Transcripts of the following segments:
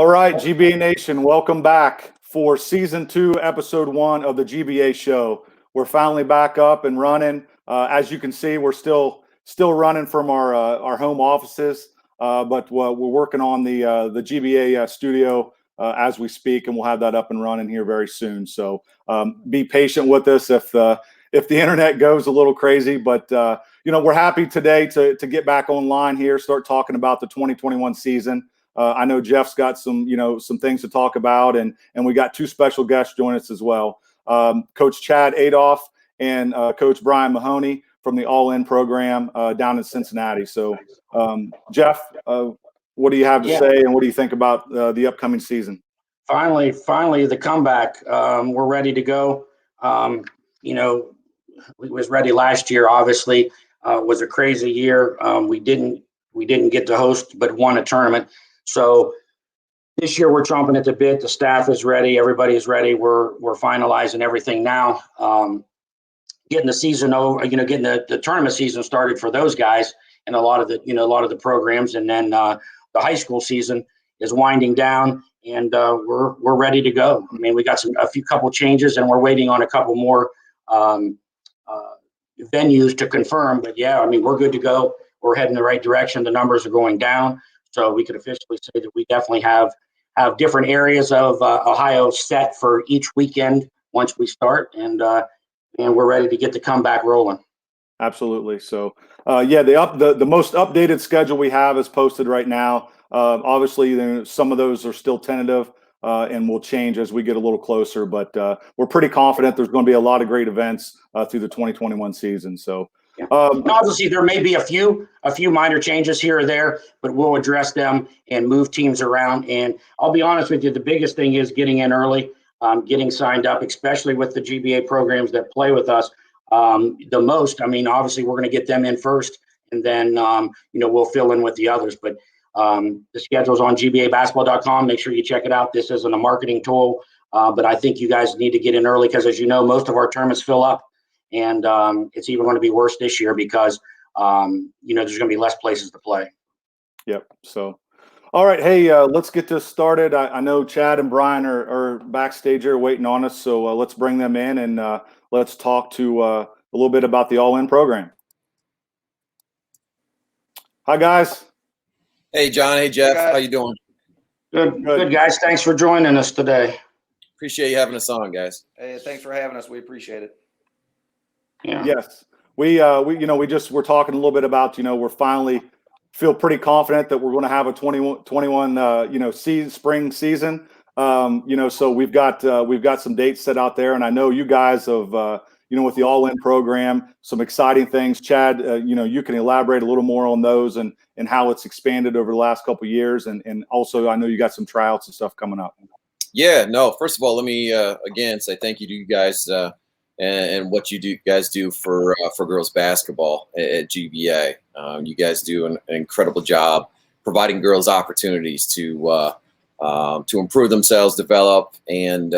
All right, GBA Nation, welcome back for Season 2, Episode 1 of the GBA show. We're finally back up and running. As you can see, we're still running from our home offices, but we're working on the GBA studio as we speak, and we'll have that up and running here very soon. So be patient with us if the internet goes a little crazy, but we're happy today to get back online here, start talking about the 2021 season. I know Jeff's got some things to talk about, and we got two special guests joining us as well. Coach Chad Adolph and Coach Brian Mahoney from the All In program down in Cincinnati. So, Jeff, what do you have to say, and what do you think about the upcoming season? Finally, the comeback. We're ready to go. We was ready last year. Obviously, was a crazy year. We didn't get to host, but won a tournament. So this year we're chomping at the bit. The staff is ready. Everybody is ready. We're finalizing everything now. Getting the season over, getting the tournament season started for those guys and a lot of the programs. And then the high school season is winding down, and we're ready to go. I mean, we got a couple changes, and we're waiting on a couple more venues to confirm. But yeah, I mean, we're good to go. We're heading the right direction. The numbers are going down. So we could officially say that we definitely have different areas of Ohio set for each weekend once we start, and we're ready to get the comeback rolling. Absolutely. So, the most updated schedule we have is posted right now. Obviously, some of those are still tentative and will change as we get a little closer. But we're pretty confident there's going to be a lot of great events through the 2021 season. So. Yeah. Obviously, there may be a few minor changes here or there, but we'll address them and move teams around. And I'll be honest with you, the biggest thing is getting in early, getting signed up, especially with the GBA programs that play with us the most. I mean, obviously, we're going to get them in first, and then we'll fill in with the others. But the schedule's on GBAbasketball.com. Make sure you check it out. This isn't a marketing tool, but I think you guys need to get in early because, as you know, most of our tournaments fill up. And it's even going to be worse this year because, there's going to be less places to play. Yep. So, all right. Hey, let's get this started. I know Chad and Brian are backstage here waiting on us. So let's bring them in and let's talk to a little bit about the All In program. Hi, guys. Hey, John. Hey, Jeff. How you doing? Good, guys. Thanks for joining us today. Appreciate you having us on, guys. Hey, thanks for having us. We appreciate it. Yeah. Yes, we're talking a little bit about, we're finally feel pretty confident that we're going to have a 21 spring season. So we've got some dates set out there, and I know you guys have, with the All In program, some exciting things. Chad, you can elaborate a little more on those and how it's expanded over the last couple of years, and also I know you got some tryouts and stuff coming up. Yeah, no. First of all, let me again say thank you to you guys. And what you guys do for girls basketball at GBA. You guys do an incredible job providing girls opportunities to improve themselves, develop, and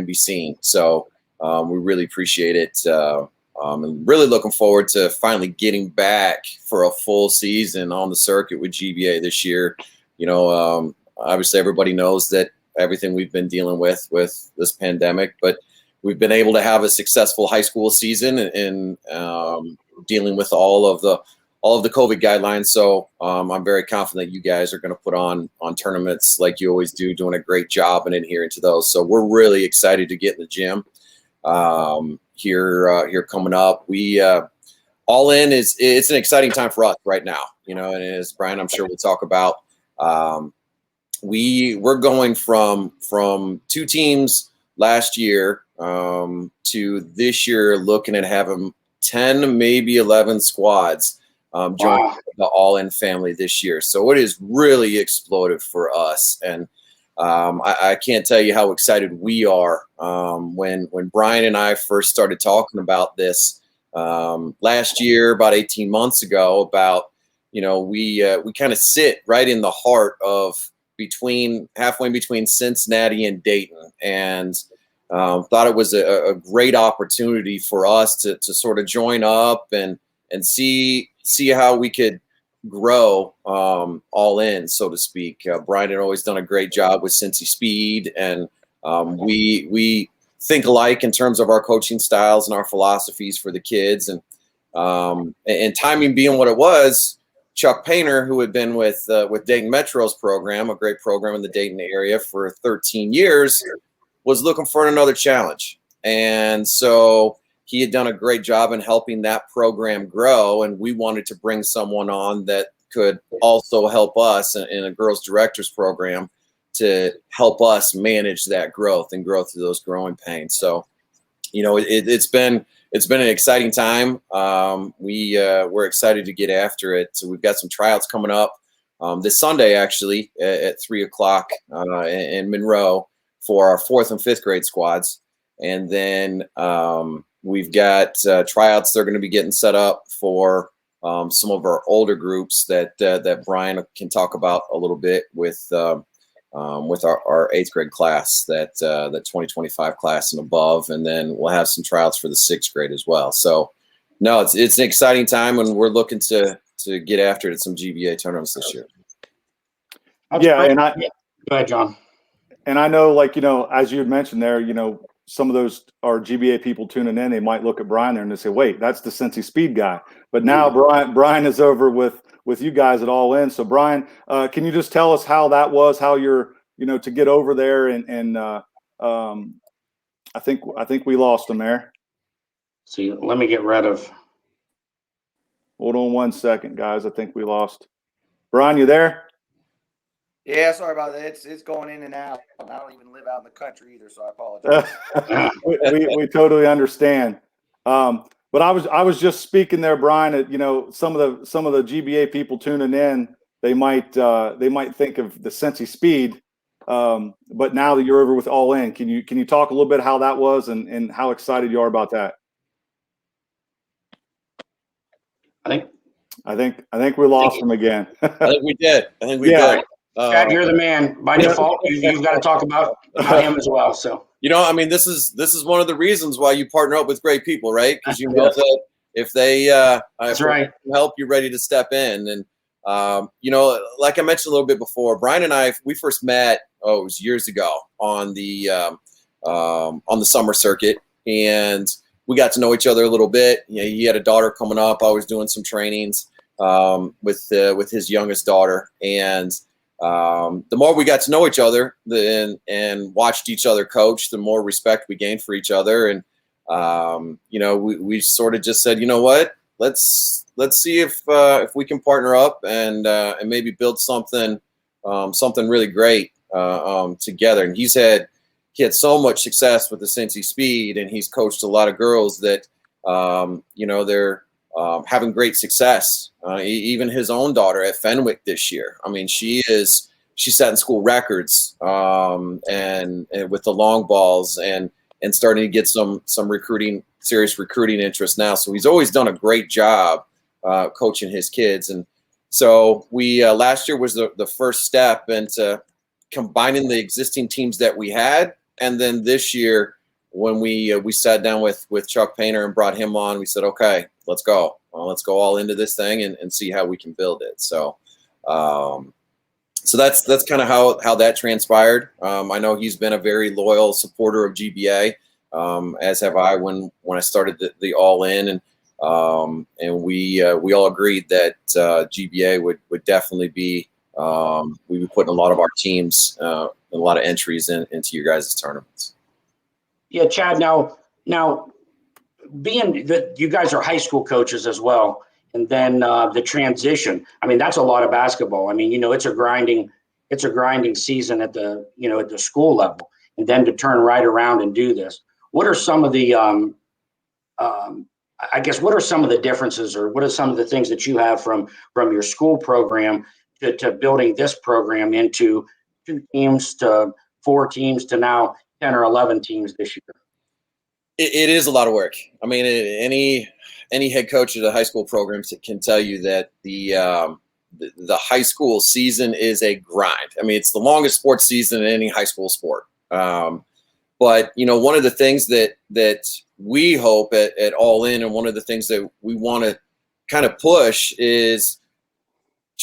be seen. So we really appreciate it. And really looking forward to finally getting back for a full season on the circuit with GBA this year. Obviously everybody knows that everything we've been dealing with this pandemic, but we've been able to have a successful high school season and dealing with all of the COVID guidelines. So I'm very confident you guys are going to put on tournaments like you always do, doing a great job and adhering to those. So we're really excited to get in the gym here coming up. We All In it's an exciting time for us right now. And as Brian, I'm sure we'll talk about, we're going from two teams last year to this year looking at having 10, maybe 11 squads join the All In family this year. So it is really exploded for us. And I can't tell you how excited we are when Brian and I first started talking about this last year, about 18 months ago, about, we kind of sit right in the heart of halfway between Cincinnati and Dayton, and thought it was a great opportunity for us to sort of join up and see how we could grow all in, so to speak. Brian had always done a great job with Cincy Speed, and we think alike in terms of our coaching styles and our philosophies for the kids. And timing being what it was, Chuck Painter, who had been with Dayton Metro's program, a great program in the Dayton area for 13 years, was looking for another challenge. And so he had done a great job in helping that program grow, and we wanted to bring someone on that could also help us in a girls directors program to help us manage that growth and grow through those growing pains. So, it's been an exciting time. We're excited to get after it. So we've got some tryouts coming up this Sunday, actually, at 3:00 in Monroe for our 4th and 5th grade squads. And then we've got tryouts they're going to be getting set up for some of our older groups that Brian can talk about a little bit with our 8th grade class, that 2025 class and above. And then we'll have some tryouts for the 6th grade as well. So no, it's an exciting time, and we're looking to get after it at some GBA tournaments this year. Yeah. And go ahead, John. And I know, as you had mentioned there, some of those are GBA people tuning in. They might look at Brian there and they say, wait, that's the Cincy Speed guy. But now Brian is over with you guys at All In. So Brian, can you just tell us how that was, how you're, to get over there? And I think we lost him there. See, let me get rid of. Hold on one second, guys. I think we lost. Brian, you there? Yeah, sorry about that. It's going in and out. I don't even live out in the country either, so I apologize. we totally understand. But I was just speaking there, Brian. Some of the GBA people tuning in, they might think of the Cincy Speed, but now that you're over with All In, can you talk a little bit how that was and how excited you are about that? I think we lost him again. I think we did. Did. Chad, you're the man. By default, you've got to talk about him as well. So this is one of the reasons why you partner up with great people, right? Because you know that if they help, you're ready to step in. And like I mentioned a little bit before, Brian and I, we first met it was years ago on the summer circuit, and we got to know each other a little bit. He had a daughter coming up. I was doing some trainings with his youngest daughter, and the more we got to know each other and watched each other coach, the more respect we gained for each other. And we sort of just said, you know what, let's see if we can partner up and maybe build something really great together. And he had so much success with the Cincy Speed, and he's coached a lot of girls that they're having great success. Even his own daughter at Fenwick this year. I mean, she's setting school records and with the long balls and starting to get some serious recruiting interest now. So he's always done a great job coaching his kids. And so we last year was the first step into combining the existing teams that we had. And then this year, when we sat down with Chuck Painter and brought him on, we said, okay, let's go. Let's go all into this thing and see how we can build it. So that's kind of how that transpired. I know he's been a very loyal supporter of GBA, as have I when I started the All In, and we all agreed that GBA would definitely be we'd be putting a lot of our teams, a lot of entries into your guys' tournaments. Yeah, Chad. Now, being that you guys are high school coaches as well, and then the transition. I mean, that's a lot of basketball. I mean, it's a grinding season at the at the school level, and then to turn right around and do this. What are some of the what are some of the differences, or what are some of the things that you have from your school program to building this program into 2 teams to 4 teams to now 10 or 11 teams this year? It is a lot of work. I mean, any head coach at a high school program can tell you that the high school season is a grind. I mean, it's the longest sports season in any high school sport. But one of the things that we hope at All In, and one of the things that we want to kind of push is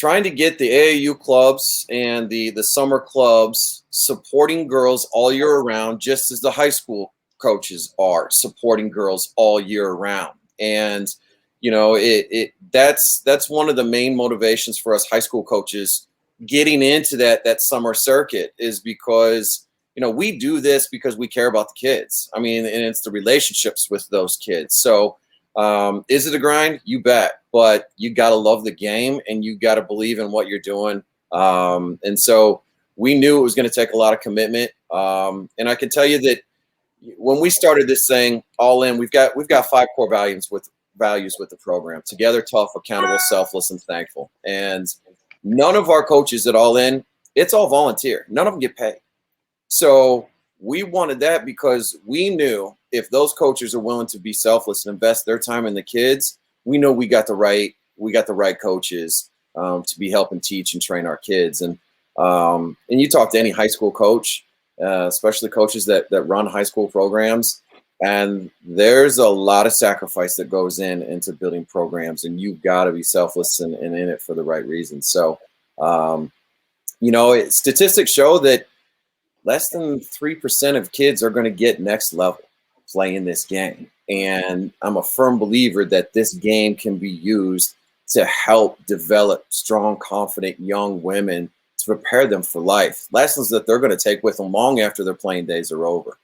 trying to get the AAU clubs and the summer clubs supporting girls all year round, just as the high school coaches are supporting girls all year round. And that's one of the main motivations for us high school coaches getting into that summer circuit, is because we do this because we care about the kids. I mean, and it's the relationships with those kids. So is it a grind? You bet. But you got to love the game, and you got to believe in what you're doing. And so we knew it was going to take a lot of commitment. And I can tell you that when we started this thing all in, we've got 5 core values with the program: together, tough, accountable, selfless, and thankful. And none of our coaches at All In, it's all volunteer. None of them get paid. So we wanted that because we knew if those coaches are willing to be selfless and invest their time in the kids, we know we got the right coaches to be helping teach and train our kids. And you talk to any high school coach, especially coaches that run high school programs, and there's a lot of sacrifice that goes into building programs, and you've got to be selfless and in it for the right reasons. So, statistics show that less than 3% of kids are going to get next level playing this game. And I'm a firm believer that this game can be used to help develop strong, confident young women to prepare them for life. Lessons that they're going to take with them long after their playing days are over.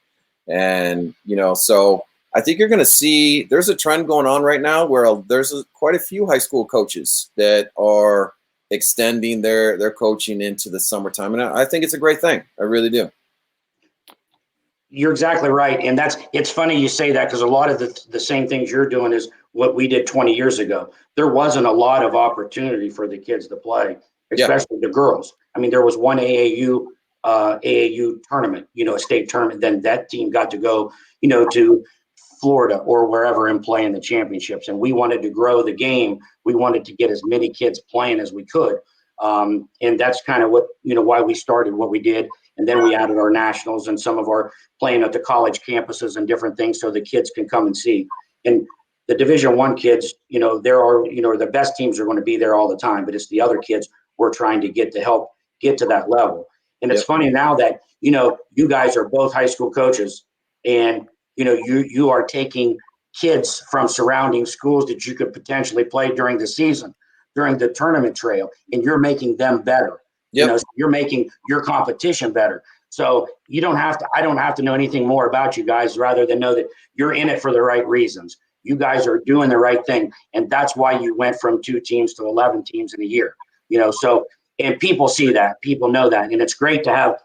And, so I think you're going to see there's a trend going on right now where there's quite a few high school coaches that are extending their coaching into the summertime. And I think it's a great thing. I really do. You're exactly right. And it's funny you say that, because a lot of the same things you're doing is what we did 20 years ago. There wasn't a lot of opportunity for the kids to play, especially the girls. I mean, there was one AAU tournament, a state tournament. Then that team got to go, to Florida or wherever and play in the championships. And we wanted to grow the game. We wanted to get as many kids playing as we could. And that's kind of what, why we started what we did. And then we added our nationals and some of our playing at the college campuses and different things so the kids can come and see. And the Division I kids, the best teams are going to be there all the time, but it's the other kids we're trying to get to help get to that level. And it's funny now that, you guys are both high school coaches, and, you are taking kids from surrounding schools that you could potentially play during the season, during the tournament trail, and you're making them better. So you're making your competition better. So I don't have to know anything more about you guys, rather than know that you're in it for the right reasons. You guys are doing the right thing. And that's why you went from 2 teams to 11 teams in a year, and people see that, people know that. And it's great to have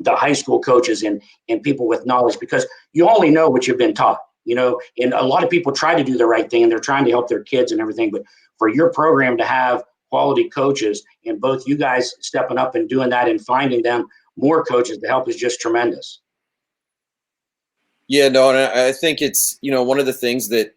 the high school coaches and people with knowledge, because you only know what you've been taught, and a lot of people try to do the right thing and they're trying to help their kids and everything. But for your program to have quality coaches, and both you guys stepping up and doing that and finding them more coaches to help is just tremendous. Yeah, no, and I think it's, one of the things that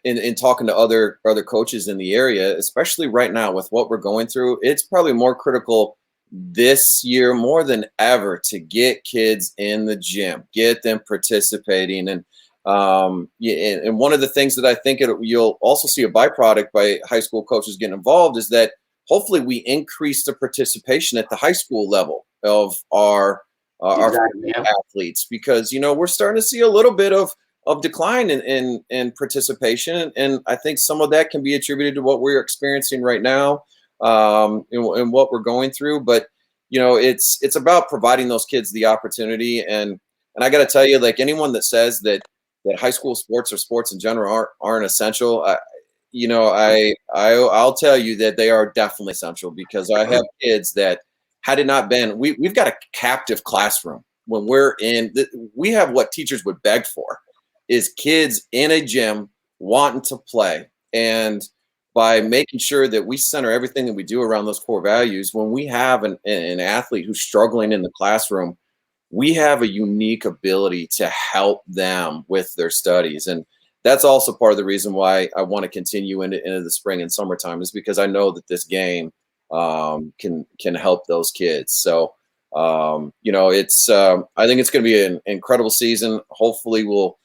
in talking to other coaches in the area, especially right now with what we're going through, it's probably more critical this year more than ever to get kids in the gym, get them participating. And and one of the things that I think you'll also see a byproduct by high school coaches getting involved is that hopefully we increase the participation at the high school level of our athletes, because we're starting to see a little bit of decline in participation, and I think some of that can be attributed to what we're experiencing right now, and what we're going through. But it's about providing those kids the opportunity, and I got to tell you, like, anyone that says that high school sports or sports in general aren't essential, I'll tell you that they are definitely essential, because I have kids that, had it not been, we've got a captive classroom. When we're we have what teachers would beg for, is kids in a gym wanting to play. And by making sure that we center everything that we do around those core values, when we have an athlete who's struggling in the classroom, we have a unique ability to help them with their studies. And that's also part of the reason why I want to continue into the spring and summertime, is because I know that this game can help those kids. So, it's I think it's going to be an incredible season. Hopefully we'll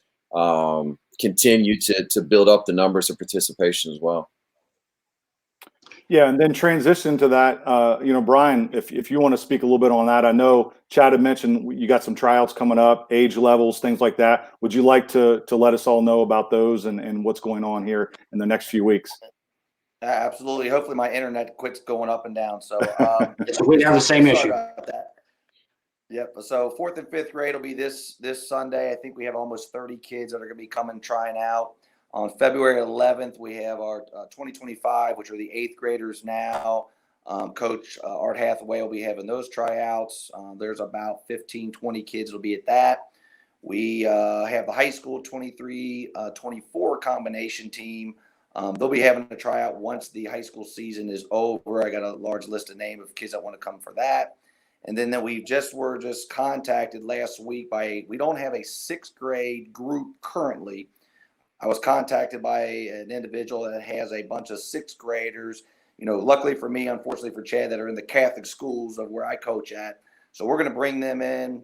continue to build up the numbers of participation as well. Yeah, and then transition to that, Brian, if you want to speak a little bit on that. I know Chad had mentioned you got some tryouts coming up, age levels, things like that. Would you like to let us all know about those and what's going on here in the next few weeks? Absolutely. Hopefully my internet quits going up and down. So We have the same sorry issue. about that. Yep. So 4th and 5th grade will be this Sunday. I think we have almost 30 kids that are going to be coming trying out. On February 11th, we have our 2025, which are the 8th graders now. Coach Art Hathaway will be having those tryouts. There's about 15, 20 kids will be at that. We have the high school 23-24 combination team. They'll be having a tryout once the high school season is over. I got a large list of names of kids that want to come for that. And then we were just contacted last week we don't have a 6th grade group currently. I was contacted by an individual that has a bunch of 6th graders, luckily for me, unfortunately for Chad, that are in the Catholic schools of where I coach at. So we're going to bring them in,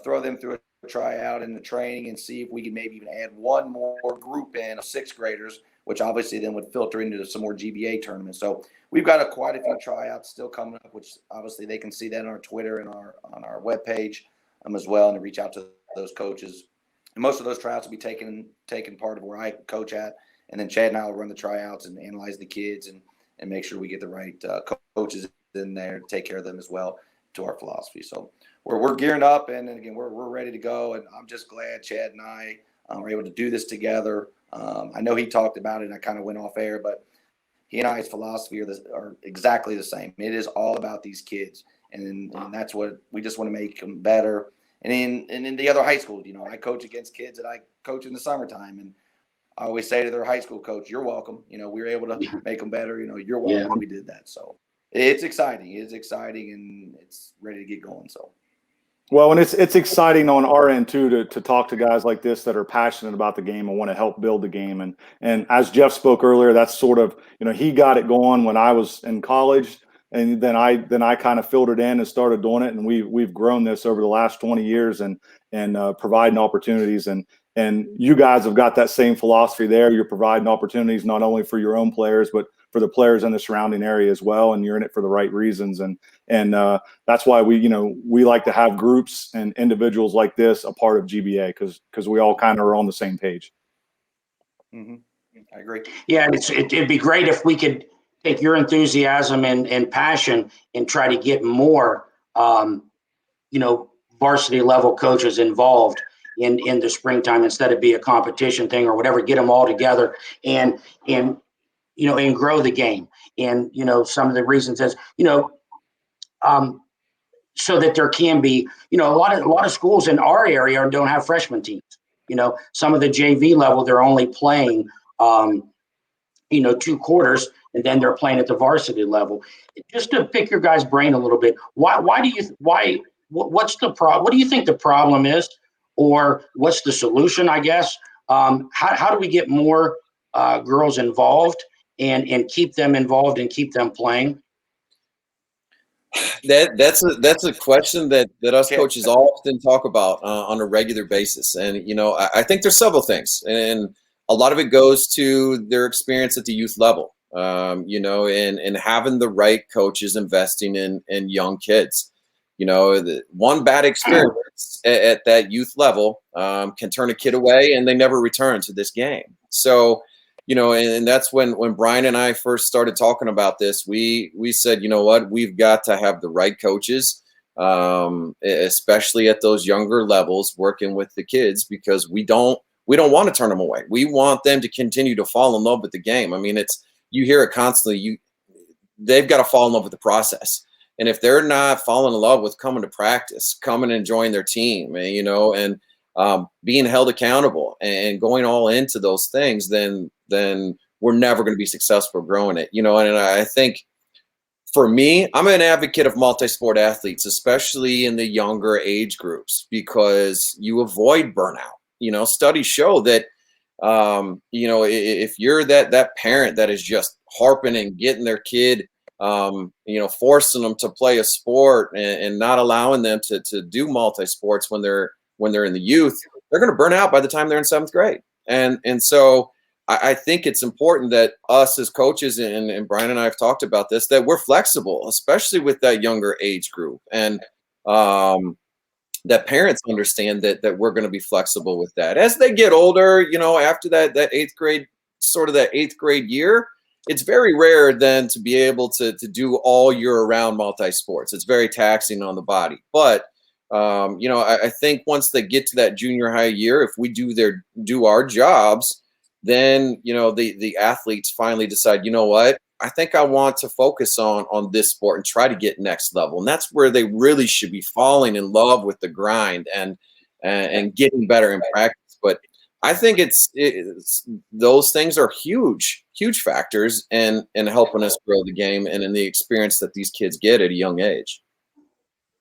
throw them through a tryout and the training and see if we can maybe even add one more group in of 6th graders, which obviously then would filter into some more GBA tournaments. So we've got quite a few tryouts still coming up, which obviously they can see that on our Twitter and on our webpage as well, and to reach out to those coaches. And most of those tryouts will be taken part of where I coach at, and then Chad and I will run the tryouts and analyze the kids and make sure we get the right coaches in there to take care of them as well to our philosophy. So we're gearing up, and again we're ready to go, and I'm just glad Chad and I were able to do this together. I know he talked about it, and I kind of went off air, but he and I's philosophy are exactly the same. It is all about these kids, and that's what we just want to make them better. And in the other high schools, I coach against kids that I coach in the summertime, and I always say to their high school coach, "You're welcome." We were able to make them better. You're welcome. Yeah. We did that, so it's exciting. It's exciting, and it's ready to get going. So. Well, and it's exciting on our end too to talk to guys like this that are passionate about the game and want to help build the game. And as Jeff spoke earlier, that's sort of he got it going when I was in college, and then I kind of filtered in and started doing it, and we've grown this over the last 20 years and providing opportunities, and you guys have got that same philosophy there. You're providing opportunities not only for your own players but for the players in the surrounding area as well, and you're in it for the right reasons. And that's why we like to have groups and individuals like this a part of GBA because we all kind of are on the same page. Mm-hmm. I agree. Yeah, it'd be great if we could take your enthusiasm and passion and try to get more, varsity level coaches involved in the springtime instead of be a competition thing or whatever. Get them all together and grow the game. And some of the reasons is so that there can be a lot of schools in our area don't have freshman teams. Some of the JV level they're only playing 2 quarters, and then they're playing at the varsity level. Just to pick your guys' brain a little bit, what's the problem? What do you think the problem is, or what's the solution? I guess how do we get more girls involved and keep them involved and keep them playing? That's a question that us coaches often talk about on a regular basis, and I think there's several things, and a lot of it goes to their experience at the youth level, and having the right coaches investing in young kids. One bad experience at that youth level can turn a kid away, and they never return to this game. So, and that's when Brian and I first started talking about this. We said, we've got to have the right coaches, especially at those younger levels, working with the kids, because we don't want to turn them away. We want them to continue to fall in love with the game. I mean, you hear it constantly. They've got to fall in love with the process. And if they're not falling in love with coming to practice, coming and enjoying their team, and being held accountable and going all into those things, then we're never going to be successful growing it. And I think for me, I'm an advocate of multi-sport athletes, especially in the younger age groups, because you avoid burnout. Studies show that, if you're that parent that is just harping and getting their kid, forcing them to play a sport and not allowing them to do multi-sports when they're in the youth, they're going to burn out by the time they're in 7th grade. And so I think it's important that us as coaches, and Brian and I have talked about this, that we're flexible, especially with that younger age group, and that parents understand that we're going to be flexible with that. As they get older, after that eighth grade, sort of that eighth grade year, it's very rare then to be able to do all year round multi-sports. It's very taxing on the body. But I think once they get to that junior high year, if we do our jobs, then the athletes finally decide, you know what, I think I want to focus on this sport and try to get next level. And that's where they really should be falling in love with the grind and getting better in practice. But I think it's those things are huge factors in helping us grow the game and in the experience that these kids get at a young age.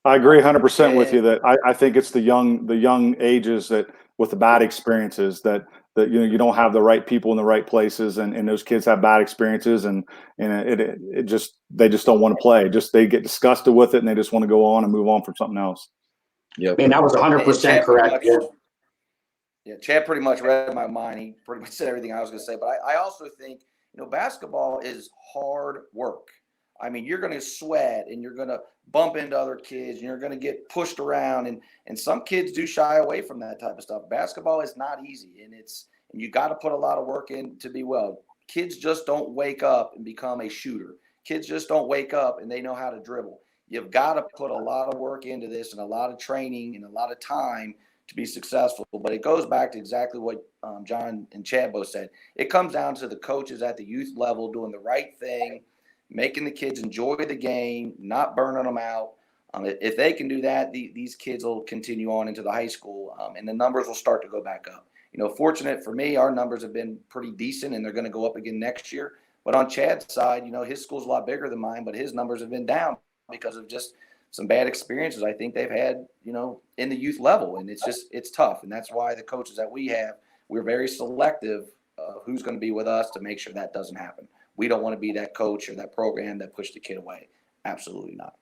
I agree 100% with you that I think it's the young ages that with the bad experiences that you don't have the right people in the right places, and those kids have bad experiences, and they just don't want to play. They get disgusted with it, and they just want to go on and move on from something else. Yep. Man, that was 100% correct. Yeah, Chad pretty much read my mind. He pretty much said everything I was going to say. But I also think, basketball is hard work. I mean, you're going to sweat and you're going to bump into other kids and you're going to get pushed around. And some kids do shy away from that type of stuff. Basketball is not easy, and you got to put a lot of work in to be well. Kids just don't wake up and become a shooter. Kids just don't wake up and they know how to dribble. You've got to put a lot of work into this and a lot of training and a lot of time to be successful. But it goes back to exactly what John and Chad both said. It comes down to the coaches at the youth level doing the right thing, making the kids enjoy the game, not burning them out. If they can do that, these kids will continue on into the high school, and the numbers will start to go back up. Fortunate for me, our numbers have been pretty decent, and they're going to go up again next year. But on Chad's side, his school's a lot bigger than mine, but his numbers have been down because of just some bad experiences I think they've had, in the youth level. And it's tough. And that's why the coaches that we have, we're very selective of who's going to be with us to make sure that doesn't happen. We don't want to be that coach or that program that pushed the kid away. Absolutely not.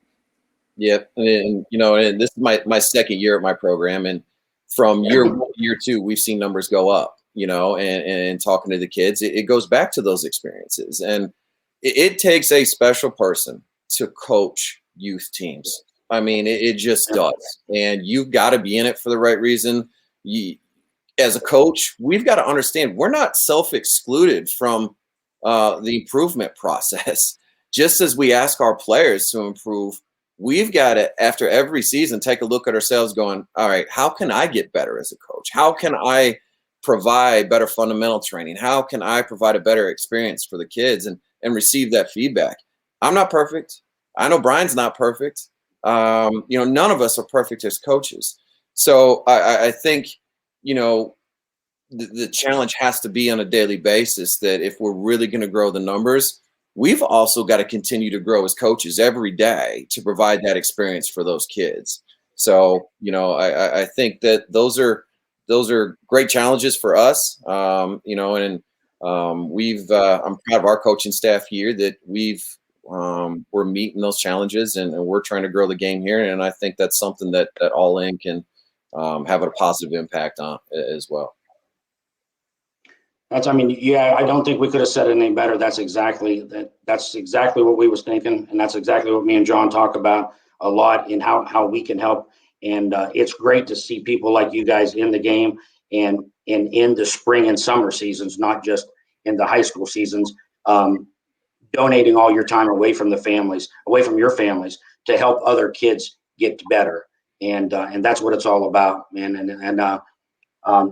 Yep. And this is my second year at my program. And from year 1 to year 2, we've seen numbers go up, and talking to the kids, it goes back to those experiences. And it takes a special person to coach youth teams. I mean, it just does. And you've got to be in it for the right reason. As a coach, we've got to understand we're not self-excluded from the improvement process. Just as we ask our players to improve, we've got to, after every season, take a look at ourselves going, all right, how can I get better as a coach? How can I provide better fundamental training? How can I provide a better experience for the kids and receive that feedback? I'm not perfect. I know Brian's not perfect. None of us are perfect as coaches. So I think, the challenge has to be on a daily basis that if we're really going to grow the numbers, we've also got to continue to grow as coaches every day to provide that experience for those kids. So, I think that those are great challenges for us. I'm proud of our coaching staff here that we're meeting those challenges and we're trying to grow the game here. And I think that's something that All In can have a positive impact on as well. I don't think we could have said it any better. That's exactly what we was thinking. And that's exactly what me and John talk about a lot in how we can help. And it's great to see people like you guys in the game and in the spring and summer seasons, not just in the high school seasons, donating all your time away from your families to help other kids get better. And that's what it's all about, man. And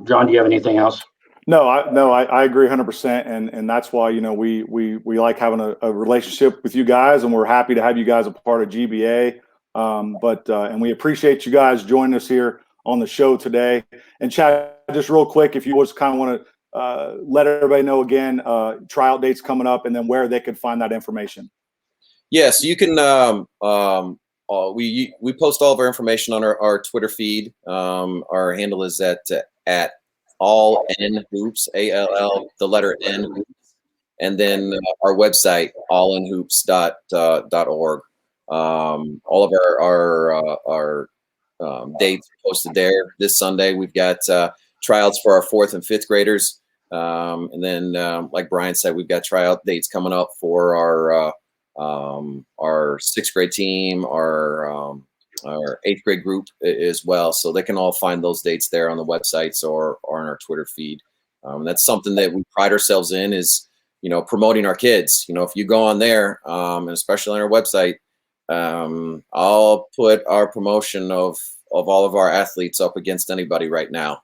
John, do you have anything else? No, I agree 100%. And that's why, we like having a relationship with you guys, and we're happy to have you guys a part of GBA. And we appreciate you guys joining us here on the show today. And Chad, just real quick, if you just kind of want to let everybody know again, tryout dates coming up and then where they could find that information. Yes, you can. We post all of our information on our Twitter feed. Our handle is at All In Hoops, ALL, the letter N Hoops, and then our website allinhoops.org. All of our dates posted there. This Sunday we've got tryouts for our 4th and 5th graders. And then, like Brian said, we've got tryout dates coming up for our sixth grade team, our eighth grade group as well. So they can all find those dates there on the websites or on our Twitter feed. That's something that we pride ourselves in is, promoting our kids. If you go on there, and especially on our website, I'll put our promotion of all of our athletes up against anybody right now.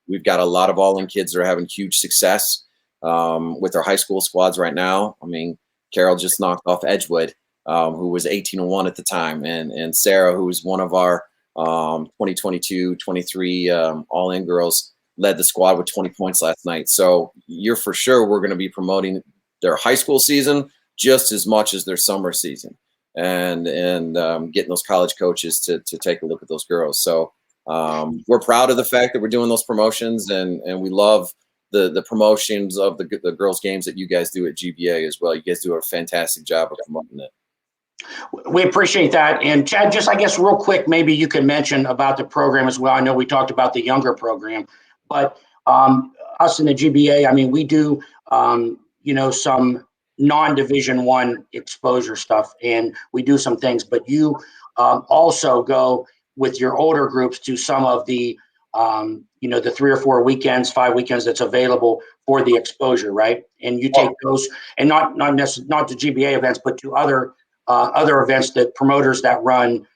We've got a lot of all-in kids that are having huge success with our high school squads right now. I mean, Carol just knocked off Edgewood, who was 18-1 at the time, and Sarah, who was one of our 2022-23 all-in girls, led the squad with 20 points last night. So you're for sure we're going to be promoting their high school season just as much as their summer season, and getting those college coaches to take a look at those girls. So we're proud of the fact that we're doing those promotions, and we love the promotions of the girls' games that you guys do at GBA as well. You guys do a fantastic job of promoting it. We appreciate that. And Chad, just I guess real quick, maybe you could mention about the program as well. I know we talked about the younger program, but us in the GBA, I mean, we do, some non-Division I exposure stuff, and we do some things, but you also go with your older groups to some of the, the 3 or 4 weekends, 5 weekends that's available for the exposure, right? And you take those, and not the GBA events, but to other events, that promoters that run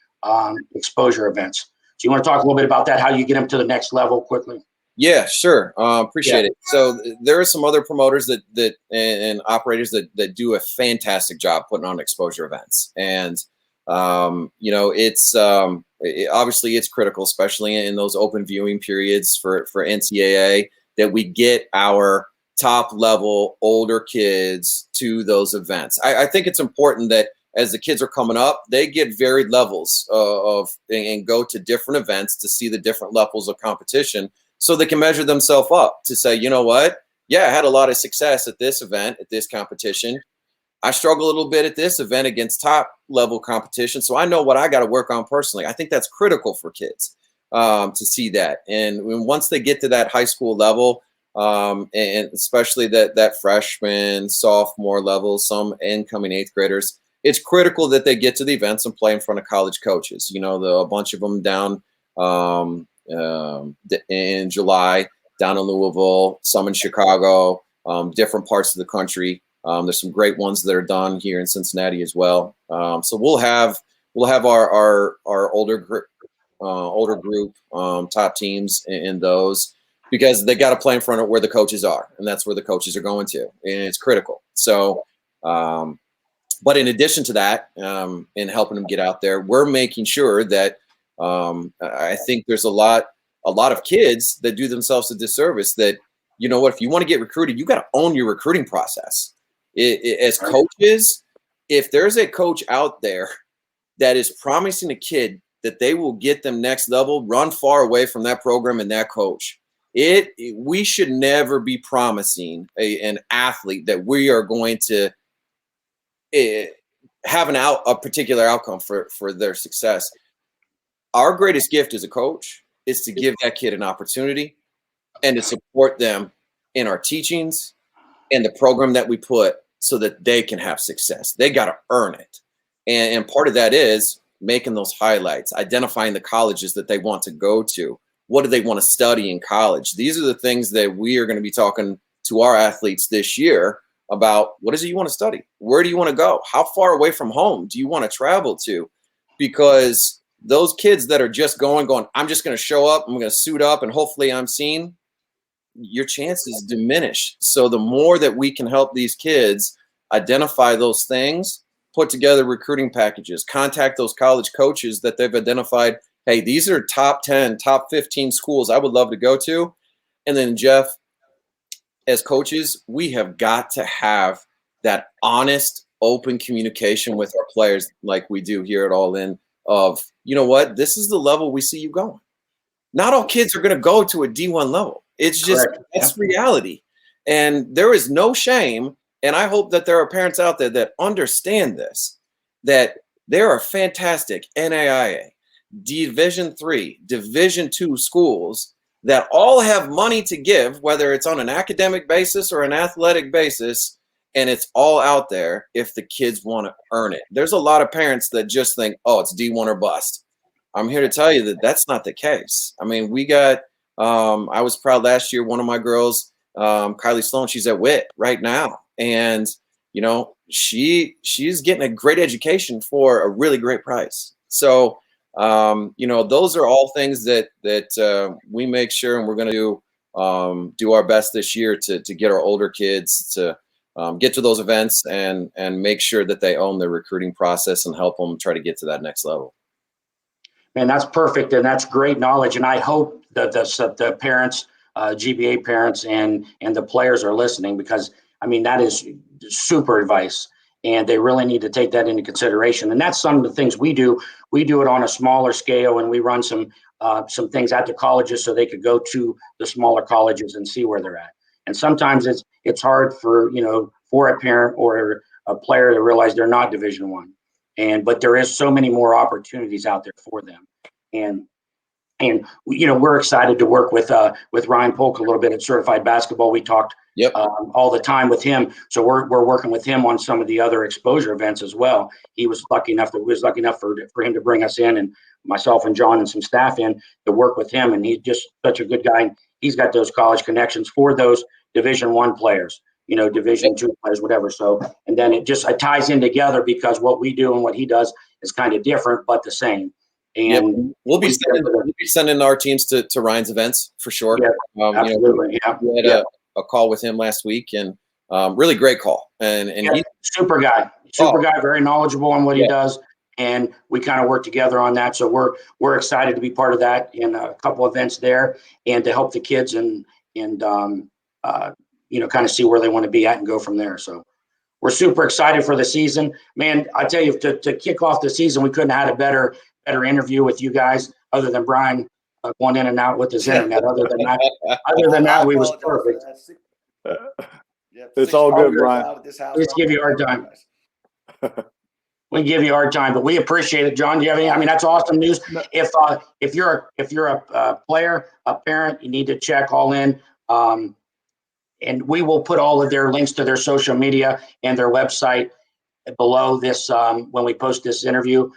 exposure events. So you want to talk a little bit about that, how you get them to the next level quickly? Yeah, sure. Appreciate it. So there are some other promoters that and operators that do a fantastic job putting on exposure events. And, obviously it's critical, especially in those open viewing periods for NCAA, that we get our top level older kids to those events. I think it's important that as the kids are coming up, they get varied levels and go to different events to see the different levels of competition, so they can measure themselves up to say, you know what? Yeah, I had a lot of success at this event, at this competition. I struggle a little bit at this event against top level competition. So I know what I got to work on personally. I think that's critical for kids to see that. And once they get to that high school level, and especially that freshman, sophomore level, some incoming eighth graders, it's critical that they get to the events and play in front of college coaches. A bunch of them down in July, down in Louisville, some in Chicago, different parts of the country. There's some great ones that are done here in Cincinnati as well. So we'll have our older group, top teams in those, because they got to play in front of where the coaches are, and that's where the coaches are going to, and it's critical. So, but in addition to that, in helping them get out there, we're making sure that I think there's a lot of kids that do themselves a disservice. That, if you want to get recruited, you got to own your recruiting process. As coaches, if there's a coach out there that is promising a kid that they will get them next level, run far away from that program and that coach. We should never be promising an athlete that we are going to have a particular outcome for their success. Our greatest gift as a coach is to give that kid an opportunity and to support them in our teachings and the program that we put, so that they can have success. They got to earn it. And part of that is making those highlights, identifying the colleges that they want to go to. What do they want to study in college? These are the things that we are going to be talking to our athletes this year about. What is it you want to study? Where do you want to go? How far away from home do you want to travel to? Because those kids that are just going, I'm just going to show up, I'm going to suit up, and hopefully I'm seen, your chances diminish. So the more that we can help these kids identify those things, put together recruiting packages, contact those college coaches that they've identified, hey, these are top 10, top 15 schools I would love to go to. And then, Jeff, as coaches, we have got to have that honest, open communication with our players, like we do here at All In, of, you know what, this is the level we see you going. Not all kids are going to go to a D1 level. It's just, that's reality. And there is no shame. And I hope that there are parents out there that understand this, that there are fantastic NAIA, Division III, Division II schools that all have money to give, whether it's on an academic basis or an athletic basis, and it's all out there if the kids want to earn it. There's a lot of parents that just think, oh, it's D1 or bust. I'm here to tell you that that's not the case. I mean, we got, I was proud last year, one of my girls, Kylie Sloan, she's at WIT right now. And, you know, she's getting a great education for a really great price. So, you know, those are all things that we make sure, and we're going to do our best this year to get our older kids to get to those events and make sure that they own the recruiting process and help them try to get to that next level. Man, that's perfect, and that's great knowledge. And I hope that the parents, GBA parents, and the players are listening, because I mean, that is super advice, and they really need to take that into consideration. And that's some of the things we do. We do it on a smaller scale, and we run some things at the colleges so they could go to the smaller colleges and see where they're at. And sometimes it's hard for a parent or a player to realize they're not Division I, but there is so many more opportunities out there for them. And we're excited to work with Ryan Polk a little bit at Certified Basketball. We talked all the time with him, so we're working with him on some of the other exposure events as well. He was lucky enough for him to bring us in, and myself and John and some staff in to work with him. And he's just such a good guy. He's got those college connections for those Division I players, Division II players, whatever. So, and then it ties in together, because what we do and what he does is kind of different but the same. And we'll be sending our teams to Ryan's events for sure. Yeah, absolutely. We had a call with him last week, and really great call. And he's super guy, very knowledgeable on what he does. And we kind of work together on that. So we're excited to be part of that in a couple events there, and to help the kids and kind of see where they want to be at and go from there. So we're super excited for the season, man. I tell you, to kick off the season, we couldn't have had a better interview with you guys, other than Brian going in and out with his internet. Other than that, we was perfect. It's all good, Brian. Let's give you a hard time. We give you a hard time, but we appreciate it, John. Do you have any? I mean, that's awesome news. If you're a player, a parent, you need to check All In, and we will put all of their links to their social media and their website below this when we post this interview,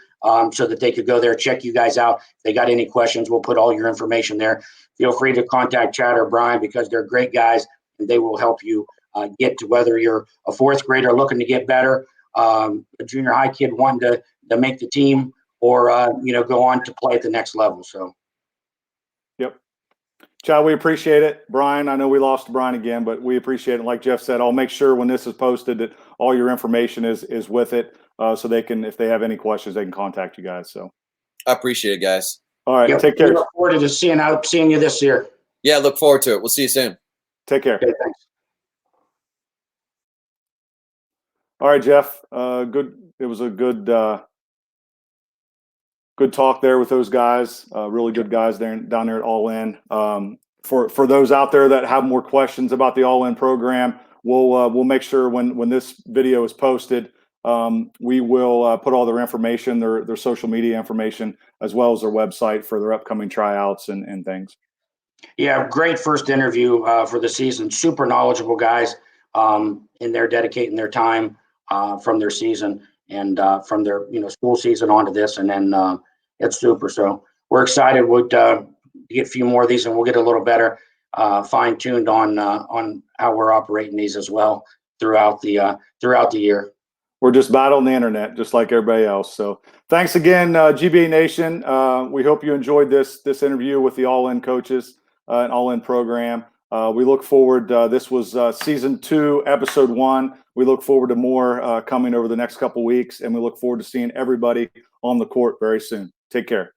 so that they could go there, check you guys out. If they got any questions, we'll put all your information there. Feel free to contact Chad or Brian, because they're great guys, and they will help you get to, whether you're a fourth grader looking to get better, a junior high kid wanting to make the team, or go on to play at the next level. So Chad, we appreciate it. Brian, I know we lost Brian again, but we appreciate it. Like Jeff said, I'll make sure when this is posted that all your information is with it, so they can, if they have any questions, they can contact you guys. So I appreciate it, guys. All right, take care. Look forward to seeing you this year. Yeah, look forward to it. We'll see you soon. Take care. Okay, thanks. All right, Jeff. Good. It was a good talk there with those guys. Really good guys down there at All In. For those out there that have more questions about the All In program, we'll make sure when this video is posted, we will put all their information, their social media information, as well as their website for their upcoming tryouts and things. Yeah, great first interview for the season. Super knowledgeable guys, and they're dedicating their time from their season and from their school season onto this, and then it's super. So we're excited. We'll get a few more of these, and we'll get a little better fine-tuned on how we're operating these as well throughout the year. We're just battling the internet, just like everybody else. So thanks again, GBA Nation. We hope you enjoyed this interview with the All In coaches and All In program. We look forward. This was season 2, episode 1. We look forward to more coming over the next couple weeks, and we look forward to seeing everybody on the court very soon. Take care.